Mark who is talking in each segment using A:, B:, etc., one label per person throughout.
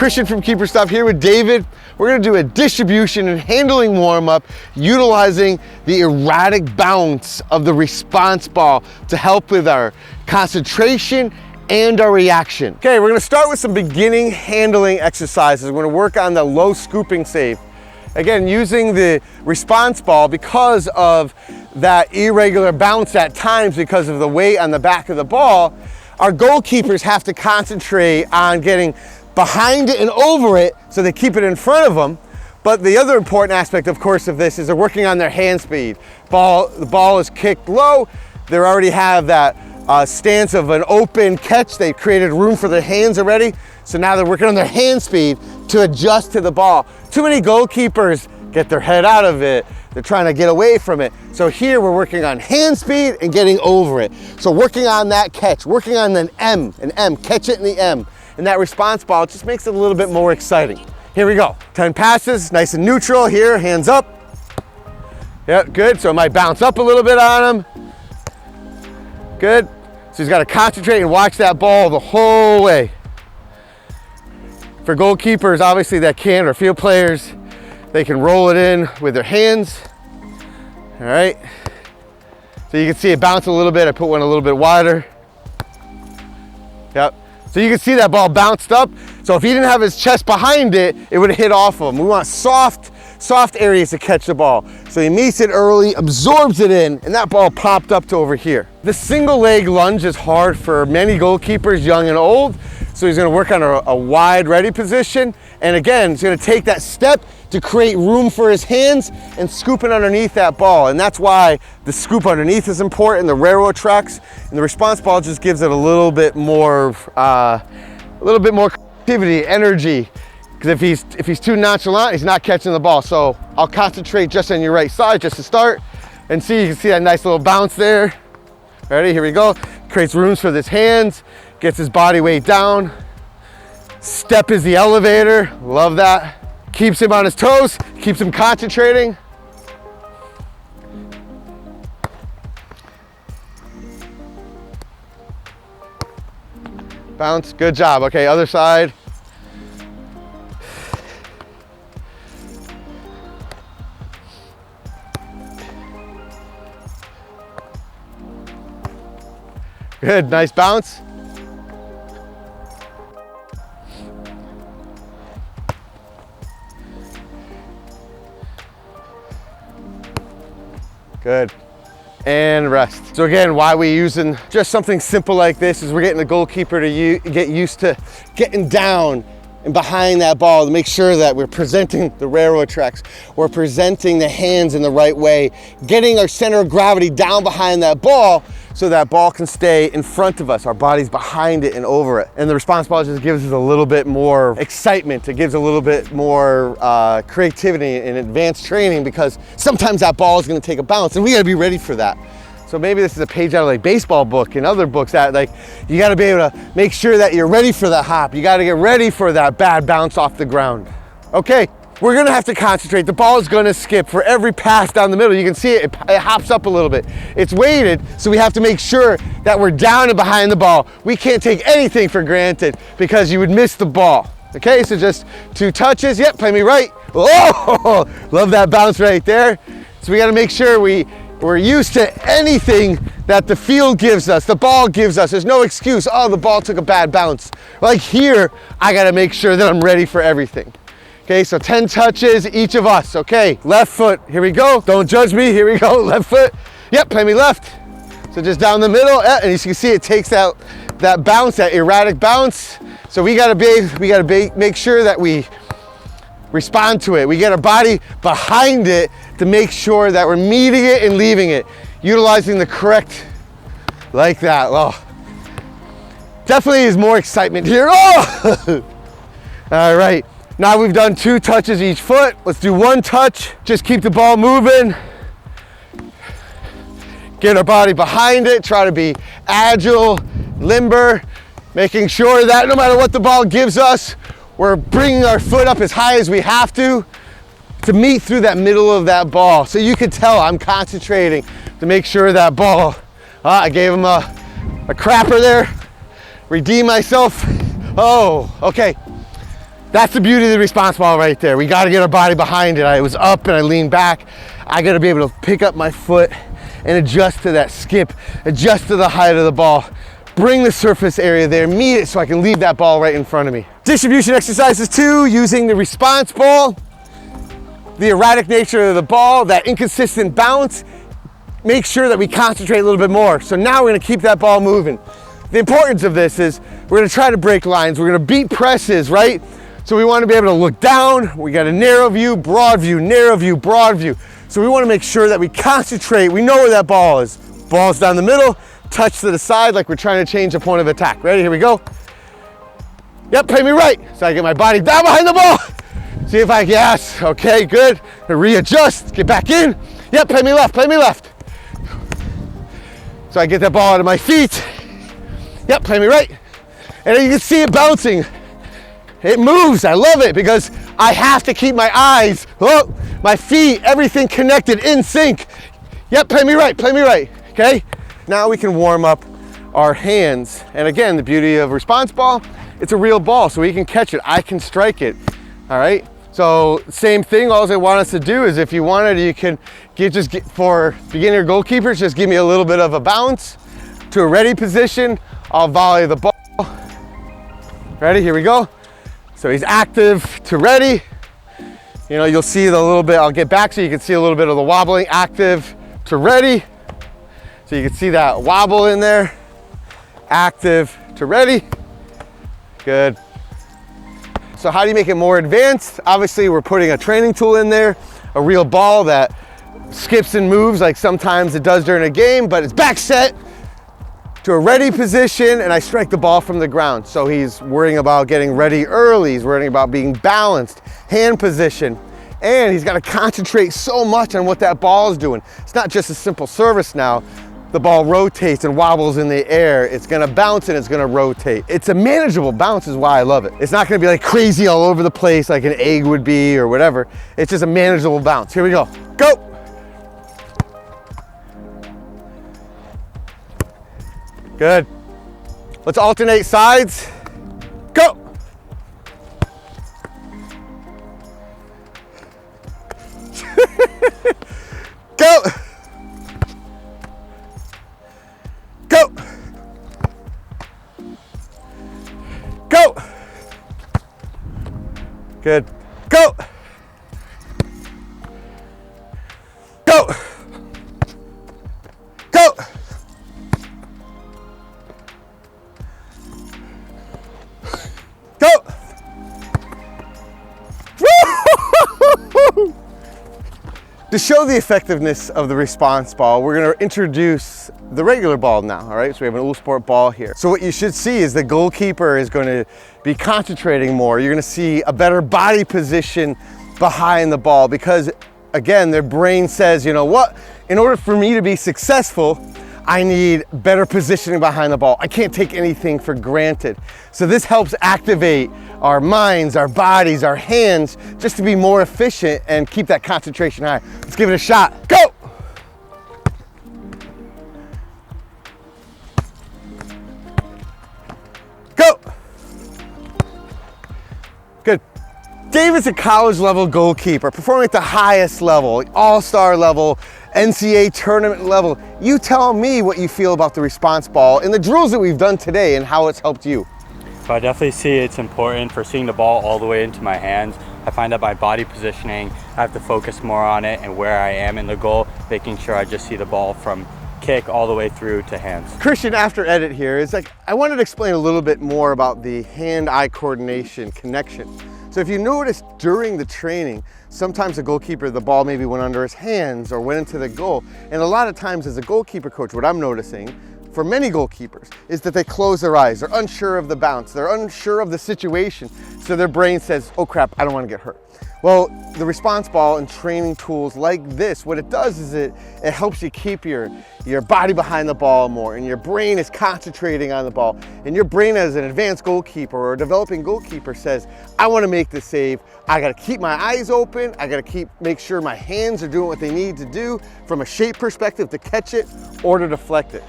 A: Christian from Keeperstop here with David. We're gonna do a distribution and handling warm-up utilizing the erratic bounce of the Responseball to help with our concentration and our reaction. Okay, we're gonna start with some beginning handling exercises. We're gonna work on the low scooping save. Again, using the Responseball because of that irregular bounce at times because of the weight on the back of the ball, our goalkeepers have to concentrate on getting behind it and over it so they keep it in front of them. But the other important aspect, of course, of this is they're working on their hand speed. The ball is kicked low. They already have that stance of an open catch. They've created room for their hands already. So now they're working on their hand speed to adjust to the ball. Too many goalkeepers get their head out of it. They're trying to get away from it. So here we're working on hand speed and getting over it. So working on that catch, working on an M, catch it in the M. And that Responseball just makes it a little bit more exciting. Here we go. 10 passes, nice and neutral here, hands up. Yep, good. So it might bounce up a little bit on him. Good. So he's got to concentrate and watch that ball the whole way. For goalkeepers, obviously that can, or field players, they can roll it in with their hands. All right. So you can see it bounce a little bit. I put one a little bit wider. Yep. So you can see that ball bounced up. So if he didn't have his chest behind it, it would have hit off of him. We want soft areas to catch the ball. So he meets it early, absorbs it in, and that ball popped up to over here. The single leg lunge is hard for many goalkeepers, young and old. So he's gonna work on a wide ready position. And again, he's gonna take that step to create room for his hands and scoop it underneath that ball. And that's why the scoop underneath is important, the railroad tracks. And the Responseball just gives it a little bit more activity, energy. Because if he's too nonchalant, he's not catching the ball. So I'll concentrate just on your right side just to start. And see, you can see that nice little bounce there. Ready, here we go. Creates rooms for his hands, gets his body weight down. Step is the elevator, love that. Keeps him on his toes, keeps him concentrating. Bounce, good job. Okay, other side. Good, nice bounce. Good, and rest. So again, why we using just something simple like this is we're getting the goalkeeper to get used to getting down and behind that ball to make sure that we're presenting the railroad tracks, we're presenting the hands in the right way, getting our center of gravity down behind that ball so that ball can stay in front of us, our body's behind it and over it. And the Responseball just gives us a little bit more excitement, it gives a little bit more creativity and advanced training because sometimes that ball is gonna take a bounce and we gotta be ready for that. So maybe this is a page out of like baseball book and other books that like, you gotta be able to make sure that you're ready for the hop. You gotta get ready for that bad bounce off the ground. Okay, we're gonna have to concentrate. The ball is gonna skip for every pass down the middle. You can see it hops up a little bit. It's weighted, so we have to make sure that we're down and behind the ball. We can't take anything for granted because you would miss the ball. Okay, so just 2 touches. Yep, play me right. Oh, love that bounce right there. So we gotta make sure we're used to anything that the field gives us, the ball gives us. There's no excuse, oh, the ball took a bad bounce. Like here, I gotta make sure that I'm ready for everything. Okay, so 10 touches, each of us, okay? Left foot, here we go. Don't judge me, here we go, left foot. Yep, play me left. So just down the middle, and as you can see, it takes that bounce, that erratic bounce. So we gotta make sure that we respond to it. We get our body behind it to make sure that we're meeting it and leaving it, utilizing the correct, like that. Oh, definitely is more excitement here. Oh! All right, now we've done 2 touches each foot. Let's do 1 touch. Just keep the ball moving. Get our body behind it, try to be agile, limber, making sure that no matter what the ball gives us, we're bringing our foot up as high as we have to meet through that middle of that ball. So you can tell I'm concentrating to make sure that ball, I gave him a crapper there, redeem myself. Oh, okay. That's the beauty of the Responseball right there. We got to get our body behind it. I was up and I leaned back. I got to be able to pick up my foot and adjust to that skip, adjust to the height of the ball, bring the surface area there, meet it so I can leave that ball right in front of me. Distribution exercises too, using the Responseball, the erratic nature of the ball, that inconsistent bounce, make sure that we concentrate a little bit more. So now we're going to keep that ball moving. The importance of this is we're going to try to break lines. We're going to beat presses, right? So we want to be able to look down. We got a narrow view, broad view, narrow view, broad view. So we want to make sure that we concentrate. We know where that ball is. Ball's down the middle, touch to the side like we're trying to change a point of attack. Ready? Here we go. Yep, play me right. So I get my body down behind the ball. See if I, yes, okay, good. Readjust, get back in. Yep, play me left, play me left. So I get that ball out of my feet. Yep, play me right. And then you can see it bouncing. It moves, I love it because I have to keep my eyes, my feet, everything connected in sync. Yep, play me right, okay? Now we can warm up our hands. And again, the beauty of Responseball, it's a real ball, so we can catch it. I can strike it, all right? So same thing, all I want us to do is if you wanted, you can for beginner goalkeepers, just give me a little bit of a bounce to a ready position. I'll volley the ball. Ready, here we go. So he's active to ready. You know, you'll see the little bit, I'll get back so you can see a little bit of the wobbling, active to ready. So you can see that wobble in there. Active to ready. Good. So how do you make it more advanced? Obviously we're putting a training tool in there, a real ball that skips and moves like sometimes it does during a game, but it's back set to a ready position and I strike the ball from the ground. So he's worrying about getting ready early, he's worrying about being balanced, hand position, and he's got to concentrate so much on what that ball is doing. It's not just a simple service now. The ball rotates and wobbles in the air. It's gonna bounce and it's gonna rotate. It's a manageable bounce is why I love it. It's not gonna be like crazy all over the place like an egg would be or whatever. It's just a manageable bounce. Here we go, go. Good. Let's alternate sides. Go. Go. Go. Go. Good. Go. Go. Go. Go. To show the effectiveness of the Responseball, we're going to introduce the regular ball now, all right? So we have an All-Sport ball here. So what you should see is the goalkeeper is going to be concentrating more. You're going to see a better body position behind the ball because, again, their brain says, you know what? In order for me to be successful, I need better positioning behind the ball. I can't take anything for granted. So this helps activate our minds, our bodies, our hands, just to be more efficient and keep that concentration high. Let's give it a shot. Go! Go! Good. David's a college level goalkeeper, performing at the highest level, all-star level, NCAA tournament level. You tell me what you feel about the Responseball and the drills that we've done today and how it's helped you.
B: So I definitely see it's important for seeing the ball all the way into my hands. I find that by body positioning, I have to focus more on it and where I am in the goal, making sure I just see the ball from kick all the way through to hands.
A: Christian, after edit here, is like, I wanted to explain a little bit more about the hand-eye coordination connection. So if you notice during the training, sometimes the goalkeeper, the ball maybe went under his hands or went into the goal. And a lot of times as a goalkeeper coach, what I'm noticing for many goalkeepers is that they close their eyes. They're unsure of the bounce. They're unsure of the situation. So their brain says, oh crap, I don't want to get hurt. Well, the Responseball and training tools like this, what it does is it helps you keep your body behind the ball more, and your brain is concentrating on the ball. And your brain as an advanced goalkeeper or a developing goalkeeper says, I want to make the save. I got to keep my eyes open. I got to make sure my hands are doing what they need to do from a shape perspective to catch it or to deflect it.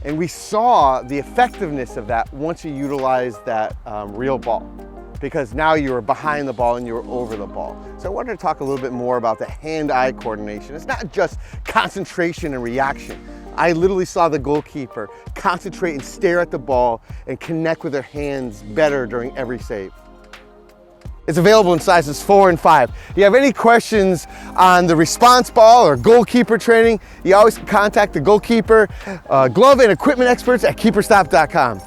A: And we saw the effectiveness of that once you utilize that real ball. because now you were behind the ball and you were over the ball. So I wanted to talk a little bit more about the hand-eye coordination. It's not just concentration and reaction. I literally saw the goalkeeper concentrate and stare at the ball and connect with their hands better during every save. It's available in sizes 4 and 5. If you have any questions on the Responseball or goalkeeper training, you always contact the goalkeeper, glove and equipment experts at Keeperstop.com.